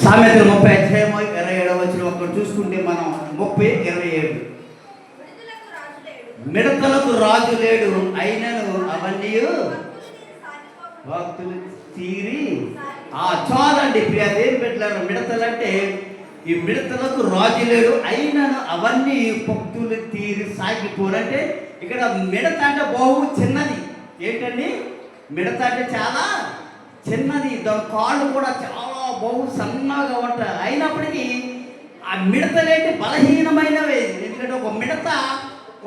సామెతలు 30:27 ఒకటి చూసుకుంటే మనం 30:27 మిడతలకు రాజు లేడు అయినను అవన్నీ భక్తులు తీరి చాలండి ప్రియా దేని పెట్టారు. మిడతలంటే ఈ మిడతలకు రాజు లేడు అయినను అవన్నీ భక్తులు తీరి సాగిపోరంటే ఇక్కడ మిడత అంటే బహు చిన్నది. ఏంటండి మిడత అంటే చాలా చిన్నది, దాని కాళ్ళు కూడా చాలా బహు సన్నగా ఉంటాయి. అయినప్పటికీ ఆ మిడతలేంటి బలహీనమైనవి. ఎందుకంటే ఒక మిడత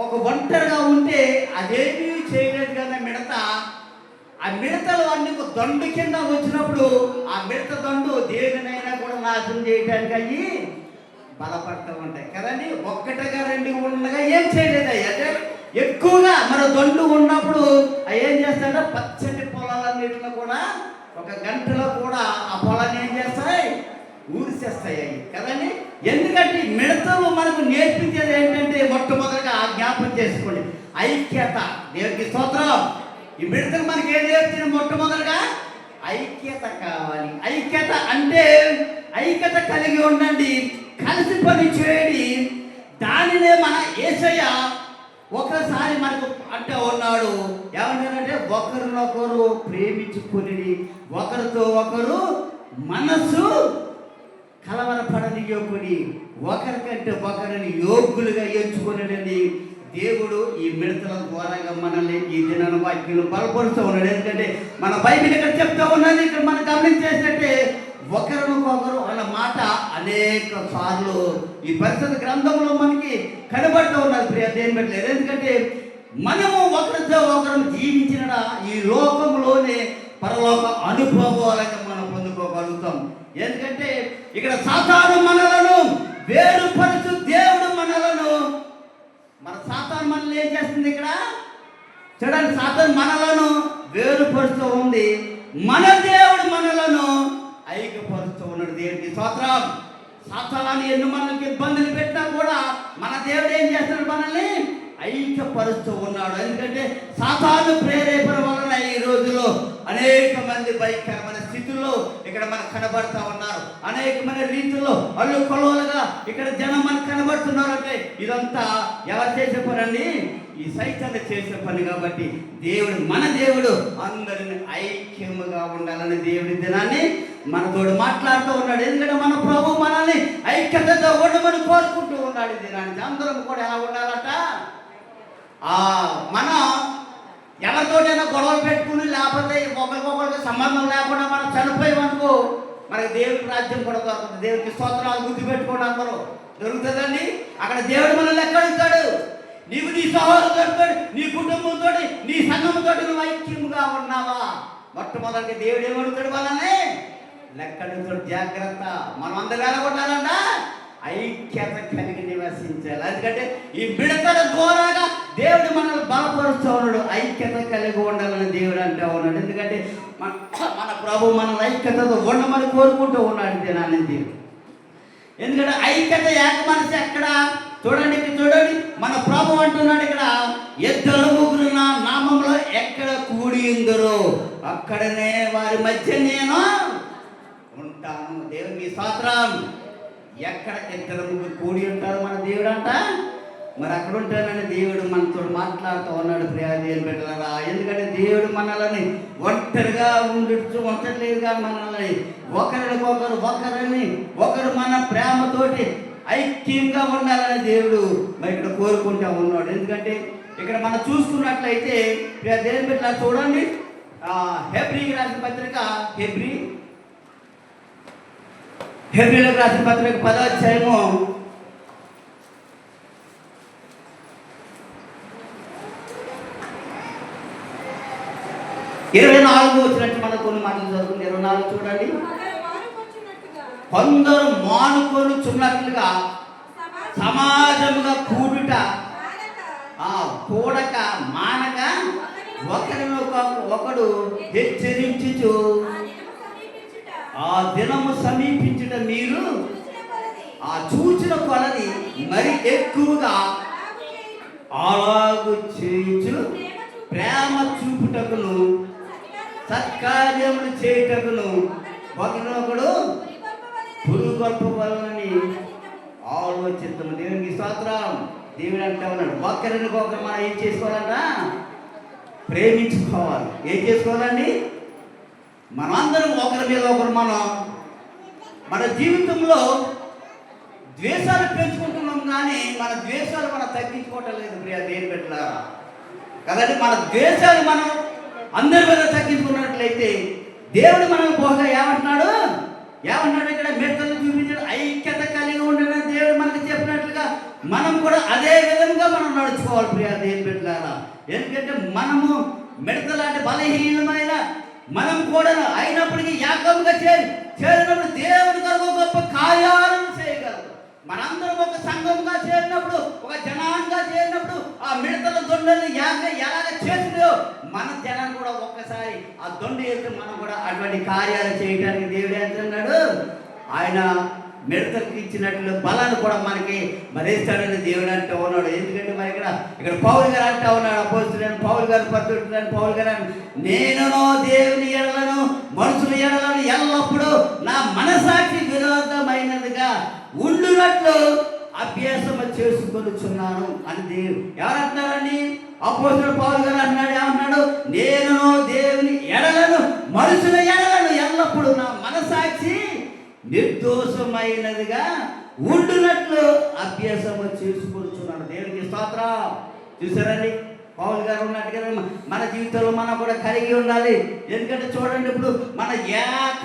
ఒక ఒంటరిగా ఉంటే అదేమీ చేయలేదు కదా మిడత. ఆ మిడతలు అన్ని దండు కింద వచ్చినప్పుడు ఆ మిడత దండు దేనినైనా కూడా నాశనం చేయడానికి అయ్యి బలపడుతూ ఉంటాయి కదండి. ఒక్కటిగా రెండు ఉండగా ఏం చేయలేదు అయ్యి. అంటే ఎక్కువగా మన దండు ఉన్నప్పుడు అవి ఏం చేస్తాయంటే పచ్చటి పొలాలన్నింటిలో కూడా ఒక గంటలో కూడా ఆ పొలాన్ని ఏం చేస్తాయి, ఊరిసేస్తాయి అవి కదండి. ఎందుకంటే మిడతలు మనకు నేర్పించేది ఏంటంటే మొట్టమొదటిగా జ్ఞాపకం చేసుకోండి, ఐక్యత. దేవునికి స్తోత్రం. ఈ మిడతలు మనకి ఏం నేర్పించింది? మొట్టమొదటిగా ఐక్యత కావాలి. ఐక్యత అంటే ఐక్యత కలిగి ఉండండి, కలిసి పని చేయండి. దానినే మన యేసయ్య ఒకసారి మనకు అంటే ఉన్నాడు. ఏమంటారంటే ఒకరినొకరు ప్రేమించుకుని ఒకరితో ఒకరు మనస్సు కలవరపడనియోకుని ఒకరికంటే ఒకరిని యోగ్యులుగా ఎంచుకునేది దేవుడు ఈ మిడతల ద్వారాగా మనల్ని ఈ దిన వాక్యంలో బలపరుస్తూ ఉన్నాడు. ఎందుకంటే మన బైబిల్ ఇక్కడ చెప్తా ఉన్నది, ఇక్కడ మనం గమనించేసినట్టే ఒకరినొకరు అన్న మాట అనేక సార్లు ఈ పరిశుద్ధ గ్రంథంలో మనకి కనబడుతూ ఉన్నారు ప్రియ దేని పెట్టలేదు. ఎందుకంటే మనము ఒకరితో ఒకరు జీవించిన ఈ లోకంలోనే పరలోక అనుభవాలుగా మనం పొందుకోగలుగుతాం. ఎందుకంటే ఇక్కడ సాతాను మనలను వేరుపరచు దేవుడు మనలను మన సాతాను మనల్ని ఏం చేస్తుంది? ఇక్కడ చూడండి, సాతాను మనలను వేరుపరుస్తూ ఉంది, మన దేవుడు మనలను ఐక్యపరుస్తూ ఉన్నాడు. దేవుడికి స్తోత్రం. సాతాను ఎన్ని మనకి ఇబ్బందులు పెట్టినా కూడా మన దేవుడు ఏం చేస్తున్నాడు? మనల్ని ఐక్యపరుస్తూ ఉన్నాడు. ఎందుకంటే సాతాను ప్రేరేపణ వలన ఈ రోజులో అనేక మంది భయంకరమైన స్థితుల్లో ఇక్కడ మనకు కనబడుతూ ఉన్నారు. అనేకమైన రీతిలో అల్లు కొలవలుగా ఇక్కడ జనం మనకు కనబడుతున్నారు. అంటే ఇదంతా ఎవరు చేసే పని అండి? ఈ సైతాన్ని చేసే పని. కాబట్టి దేవుడు మన దేవుడు అందరిని ఐక్యముగా ఉండాలని దేవుడి దినాన్ని మనతోడు మాట్లాడుతూ ఉన్నాడు. ఎందుకంటే మన ప్రభు మనల్ని ఐక్యతతో ఉండమని కోరుకుంటూ ఉన్నాడు. ఈ దినానికి అందరం కూడా ఎలా ఉండాలట? మనం ఎవరితోటైనా గొడవలు పెట్టుకుని లేకపోతే ఒకరికొకరికి సంబంధం లేకుండా మనం చనిపోయామనుకో మనకి దేవుడికి రాజ్యం కూడా దొరుకుతుంది. దేవుడికి స్తోత్రాలు గుర్తుపెట్టుకోండి, అందరూ దొరుకుతుందండి. అక్కడ దేవుడు మనల్ని ఎక్కడుంటాడు? నీవు నీ సహోదరులతో, నీ కుటుంబంతో, నీ సంఘంతో నువ్వు ఐక్యముగా ఉన్నావా? మొట్టమొదటి దేవుడు ఏమడుగుతాడు? మనల్ని లెక్కడుతాడు. జాగ్రత్త. మనం అందరూ ఎలా ఉండాలంట? ఐక్యత కలిగి నివసించాలి. ఎందుకంటే ఈ మిడతల ద్వారాగా దేవుడు మనల్ని బలపరుస్తూ ఉన్నాడు. ఐక్యత కలిగి ఉండాలని దేవుడు అంటూ ఉన్నాడు. ఎందుకంటే మన ప్రభు మన ఐక్యతతో ఉండమని కోరుకుంటూ ఉన్నాడు దినాన్ని దేవుడు. ఎందుకంటే ఐక్యత ఏక మనసు ఎక్కడ చూడండి, ఇక్కడ చూడండి, మన ప్రభు అంటున్నాడు ఇక్కడ, ఇద్దరు ముగ్గురు నా నామంలో ఎక్కడ కూడి ఉందరో అక్కడనే వారి మధ్య నేను ఉంటాను. దేవుని స్తోత్రం. ఎక్కడ ఇద్దరు ముగ్గురు కూడి ఉంటారు మన దేవుడు అంట, మరి అక్కడ ఉంటానని దేవుడు మనతో మాట్లాడుతూ ఉన్నాడు. ప్రియా దేవుని బిడ్డలారా, ఎందుకంటే దేవుడు మనల్ని ఒంటరిగా ఉండట్లేదు కానీ మనల్ని ఒకరు మన ప్రేమతోటి ఐక్యంగా ఉండాలని దేవుడు మరి ఇక్కడ కోరుకుంటూ ఉన్నాడు. ఎందుకంటే ఇక్కడ మనం చూసుకున్నట్లయితే ప్రియా దేవుని బిడ్డలారా చూడండి, హెబ్రీకి రాసిన పత్రిక హెబ్రీలకు రాసిన పత్రిక 10వ అధ్యాయము 24 వచ్చినట్టు మనకు కొన్ని మాటలు చదువుతుంది. 24 చూడండి. కొందరు మానుకొనుచున్నట్లుగా సమాజముగా కూడుట కూడక మానక ఒకడు హెచ్చరించుచు ఆ దినము సమీపించుట మీరు ఆ చూచిన కొలది మరి ఎక్కువగా అలాగు చేయించు ప్రేమ చూపుటకును సత్కార్యములు చేయుటకును ఒకరినొకడు పురుగొల్పవాలని ఆలోచిద్దాము. దేవునికి స్తోత్రం. దేవుడు అంటే ఉన్నాడు, ఒకరికొకరు మనం ఏం చేసుకోవాలంట? ప్రేమించుకోవాలి. ఏం చేసుకోవాలండి? మనందరం ఒకరి మీద ఒకరు మన జీవితంలో ద్వేషాలు పెంచుకుంటున్నాం, కానీ మన ద్వేషాలు మనం తగ్గించుకోవటం లేదు. ప్రియ దేని పెట్టారా కదండి? మన ద్వేషాలు మనం అందరి మీద తగ్గించుకున్నట్లయితే దేవుడు మనం పోగా ఏమంటున్నాడు ఇక్కడ మెట్టలు చూపించాడు, ఐక్యత కలిగి ఉండడం దేవుడు మనకు చెప్పినట్లుగా మనం కూడా అదే విధంగా మనం నడుచుకోవాలి. ప్రియ దేని పెట్టారా, ఎందుకంటే మనము మిడతలాంటి బలహీనమైన మనం కూడా అయినప్పటికీ ఏకంగా చేరినప్పుడు దేవుని కొరకు గొప్ప కార్యాలను చేయగలరు. మనందరం ఒక సంఘంగా చేరినప్పుడు, ఒక జనాంగా చేరినప్పుడు ఆ మిడతల దొండల్ని ఎలాగ చేసిందో మన జనాన్ని కూడా ఒక్కసారి ఆ దొండ వేస్తే మనం కూడా అటువంటి కార్యాలు చేయడానికి దేవుడు ఏంటన్నాడు, ఆయన మిడతలకు ఇచ్చినట్లు బలాన్ని కూడా మనకి మరేస్తాడని దేవుడు అంటే ఉన్నాడు. ఎందుకంటే మరి ఇక్కడ పౌలు గారు అంటే ఉన్నాడు, అపోస్తులైన పౌలు గారు పత్రుడైన పౌలు గారు, నేను దేవుని ఎడలను మనుషుల ఎడలను ఎల్లప్పుడూ నా మనసాక్షి విరోధమైనదిగా ఉండునట్లు అభ్యాసం చేసుకొనుచున్నాను అని దేవుడు ఎవరంటున్నారని అపోస్తుల పౌలు గారు అన్నాడు. ఏమన్నాడు? నేను దేవుని ఎడలను మనుషుల ఎడలను ఎల్లప్పుడూ నా మనసాక్షి నిర్దోషమైనదిగా ఉండునట్లు అభ్యాసము చేసుకొనుచున్నాడు. దేవునికి స్తోత్రం. చూసారండి, పౌలు గారు ఉన్నట్టుగా మన జీవితంలో మనం కూడా కలిగి ఉండాలి. ఎందుకంటే చూడండి, ఇప్పుడు మన ఏక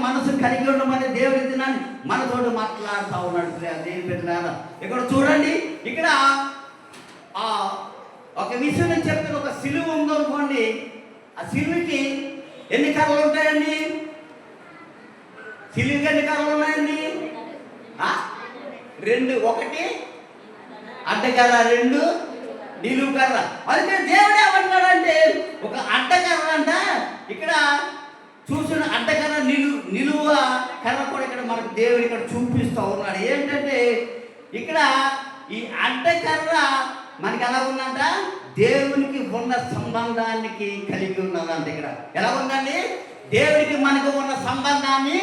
మనసు కలిగి ఉండమని దేవుడి దినాన్ని మనతోటి మాట్లాడుతూ ఉన్నాడు. దేని పెట్టారా ఇక్కడ చూడండి, ఇక్కడ ఒక విషయం నేను చెప్తాను. ఒక సిలువ ఉందనుకోండి, ఆ సిలువకి ఎన్ని కర్రలు ఉంటాయండి? సిలువకి ఎన్ని కర్రలు ఉన్నాయండి? 2. ఒకటి అడ్డకర్ర, 2 నిలువు కర్ర. అయితే దేవుడు ఏమంటాడంటే ఒక అడ్డకర్ర అంట, ఇక్కడ చూసిన అడ్డకర్ర నిలువ కర్ర కూడా ఇక్కడ మనకు దేవుడు ఇక్కడ చూపిస్తూ ఉన్నాడు. ఏంటంటే ఇక్కడ ఈ అడ్డకర్ర మనకి ఎలా ఉందంట? దేవునికి ఉన్న సంబంధానికి కలిగి ఉన్నదంట. ఇక్కడ ఎలా ఉందండి? దేవునికి మనకు ఉన్న సంబంధాన్ని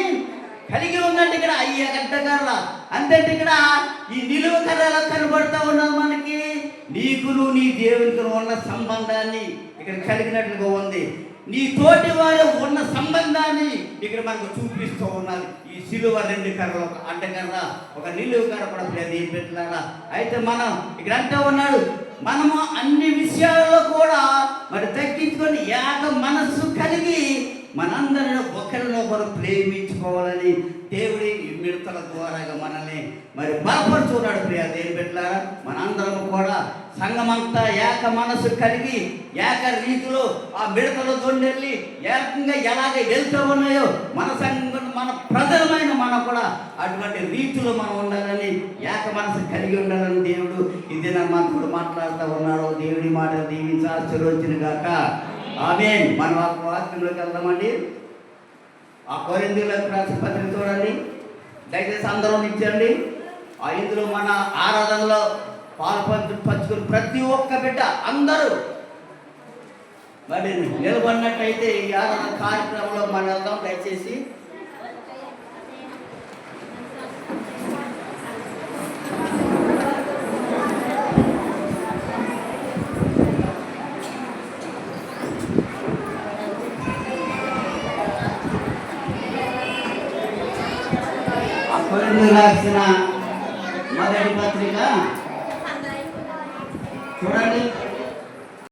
కలిగి ఉందండి. ఇక్కడ అయ్యే అడ్డకర్ర అంటే ఇక్కడ ఈ నిలువ కర్ర ఎలా కనబడుతూ ఉన్నది మనకి? నీకును నీ దేవునికి ఉన్న సంబంధాన్ని ఇక్కడ కలిగినట్లుగా ఉంది. నీ తోటి వారు ఉన్న సంబంధాన్ని ఇక్కడ మనకు చూపిస్తూ ఉన్నది. ఈ సిలువ 2 కర్రలు, ఒక అడ్డకర్ర, ఒక నిలువ కర్ర కూడా పెట్టారా. అయితే మనం ఇక్కడ అంటూ ఉన్నాడు, మనము అన్ని విషయాల్లో కూడా మరి తగ్గించుకొని ఏక మనస్సు కలిగి మనందరిని ఒకరినొకరు ప్రేమించుకోవాలని దేవుడి మిడతల ద్వారాగా మనల్ని మరి బలపరుచున్నాడు. ప్రియ దేని పెట్టారా, మనందరం కూడా సంఘమంతా ఏక మనసు కలిగి ఏక రీతిలో ఆ మిడతల దొండెళ్ళి ఏకంగా ఎలాగ వెళ్తూ ఉన్నాయో మన సంఘం, మన ప్రజలమైన మనం కూడా అటువంటి రీతిలో మనం ఉండాలని, ఏక మనసు కలిగి ఉండాలని దేవుడు ఇది మనకు కూడా మాట్లాడుతూ ఉన్నాడు. దేవుడి మాట దీవించి ఆశీర్వదించును గాక. ఆమేన్. మనం ఆ వాక్యంలోకి వెళ్దామండి. ఆ కొరింథీయులకు రాసిన పత్రిక చూడండి, దయచేసి అందరూ ఇచ్చండి. ఇందులో మన ఆరాధనలో పంచుకుని ప్రతి ఒక్క బిడ్డ అందరూ మరి నిలబడినట్టయితే ఈ ఆరాధన కార్యక్రమంలో మనం వెళ్దాం. దయచేసి రాసిన మొదటి పత్రిక చూడండి.